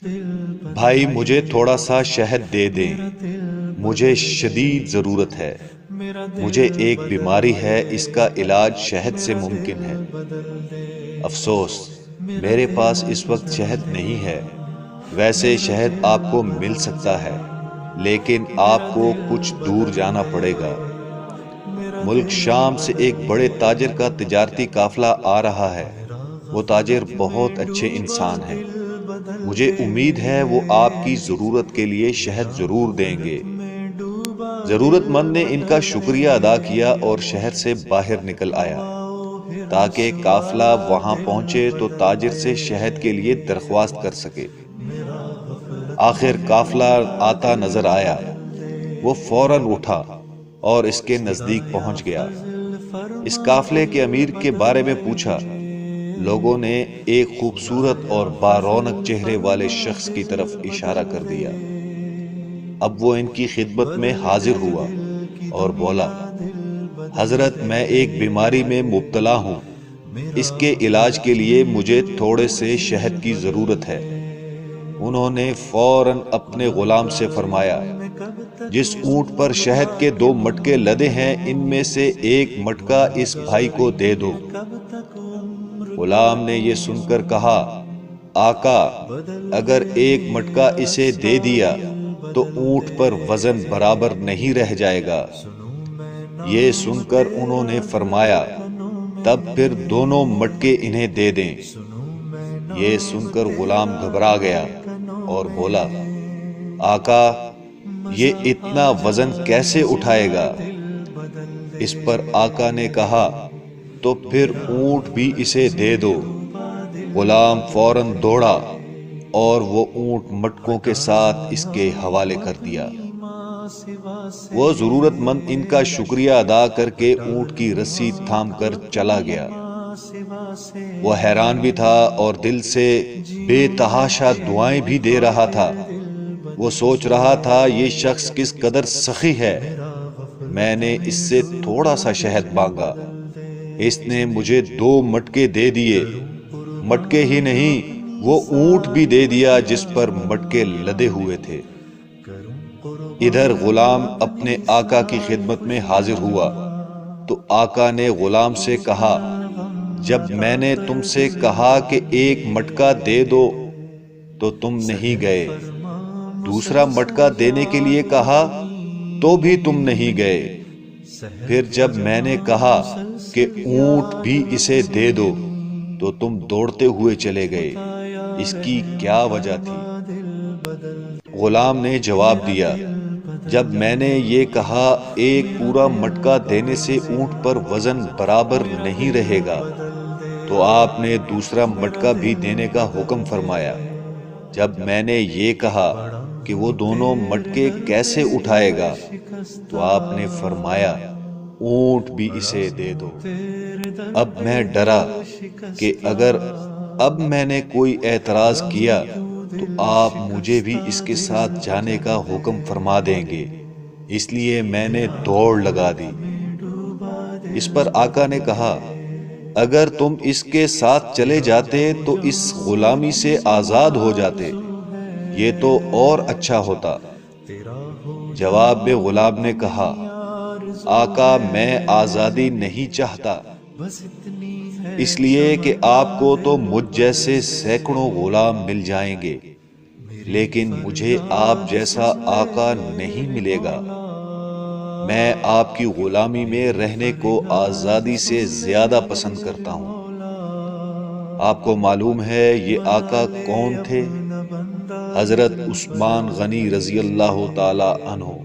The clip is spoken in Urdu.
بھائی مجھے تھوڑا سا شہد دے دیں، مجھے شدید ضرورت ہے۔ مجھے ایک بیماری ہے، اس کا علاج شہد سے ممکن ہے۔ افسوس، میرے پاس اس وقت شہد نہیں ہے۔ ویسے شہد آپ کو مل سکتا ہے، لیکن آپ کو کچھ دور جانا پڑے گا۔ ملک شام سے ایک بڑے تاجر کا تجارتی قافلہ آ رہا ہے۔ وہ تاجر بہت اچھے انسان ہیں۔ مجھے امید ہے وہ آپ کی ضرورت کے لیے شہد ضرور دیں گے۔ ضرورت مند نے ان کا شکریہ ادا کیا اور شہر سے باہر نکل آیا تاکہ قافلہ وہاں پہنچے تو تاجر سے شہد کے لیے درخواست کر سکے۔ آخر قافلہ آتا نظر آیا۔ وہ فوراً اٹھا اور اس کے نزدیک پہنچ گیا۔ اس قافلے کے امیر کے بارے میں پوچھا۔ لوگوں نے ایک خوبصورت اور بارونق چہرے والے شخص کی طرف اشارہ کر دیا۔ اب وہ ان کی خدمت میں حاضر ہوا اور بولا، حضرت میں ایک بیماری میں مبتلا ہوں۔ اس کے علاج کے لیے مجھے تھوڑے سے شہد کی ضرورت ہے۔ انہوں نے فوراً اپنے غلام سے فرمایا، جس اونٹ پر شہد کے 2 مٹکے لدے ہیں ان میں سے ایک مٹکا اس بھائی کو دے دو۔ غلام نے یہ سن کر کہا، آقا، اگر ایک مٹکا اسے دے دیا تو اونٹ پر وزن برابر نہیں رہ جائے گا۔ یہ سن کر انہوں نے فرمایا، تب پھر دونوں مٹکے انہیں دے دیں۔ یہ سن کر غلام گھبرا گیا اور بولا، آقا، یہ اتنا وزن کیسے اٹھائے گا؟ اس پر آقا نے کہا، تو پھر اونٹ بھی اسے دے دو۔ غلام فوراً دوڑا اور وہ اونٹ مٹکوں کے ساتھ اس کے حوالے کر دیا۔ وہ ضرورت مند ان کا شکریہ ادا کر کے اونٹ کی رسی تھام کر چلا گیا۔ وہ حیران بھی تھا اور دل سے بے تحاشا دعائیں بھی دے رہا تھا۔ وہ سوچ رہا تھا، یہ شخص کس قدر سخی ہے۔ میں نے اس سے تھوڑا سا شہد مانگا، اس نے مجھے 2 مٹکے دے دیے۔ مٹکے ہی نہیں، وہ اونٹ بھی دے دیا جس پر مٹکے لدے ہوئے تھے۔ ادھر غلام اپنے آقا کی خدمت میں حاضر ہوا تو آقا نے غلام سے کہا، جب میں نے تم سے کہا کہ ایک مٹکا دے دو تو تم نہیں گئے، دوسرا مٹکا دینے کے لیے کہا تو بھی تم نہیں گئے، پھر جب میں نے کہا کہ اونٹ بھی اسے دے دو تو تم دوڑتے ہوئے چلے گئے، اس کی کیا وجہ تھی؟ غلام نے جواب دیا، جب میں نے یہ کہا ایک پورا مٹکا دینے سے اونٹ پر وزن برابر نہیں رہے گا تو آپ نے دوسرا مٹکا بھی دینے کا حکم فرمایا۔ جب میں نے یہ کہا کہ وہ دونوں مٹکے کیسے اٹھائے گا تو آپ نے فرمایا، اونٹ بھی اسے دے دو۔ اب میں ڈرا کہ اگر اب میں نے کوئی اعتراض کیا تو آپ مجھے بھی اس کے ساتھ جانے کا حکم فرما دیں گے، اس لیے میں نے دوڑ لگا دی۔ اس پر آقا نے کہا، اگر تم اس کے ساتھ چلے جاتے تو اس غلامی سے آزاد ہو جاتے، یہ تو اور اچھا ہوتا۔ جواب میں غلام نے کہا، آقا، میں آزادی نہیں چاہتا، اس لیے کہ آپ کو تو مجھ جیسے سینکڑوں غلام مل جائیں گے، لیکن مجھے آپ جیسا آقا نہیں ملے گا۔ میں آپ کی غلامی میں رہنے کو آزادی سے زیادہ پسند کرتا ہوں۔ آپ کو معلوم ہے یہ آقا کون تھے؟ حضرت عثمان غنی رضی اللہ تعالی عنہ۔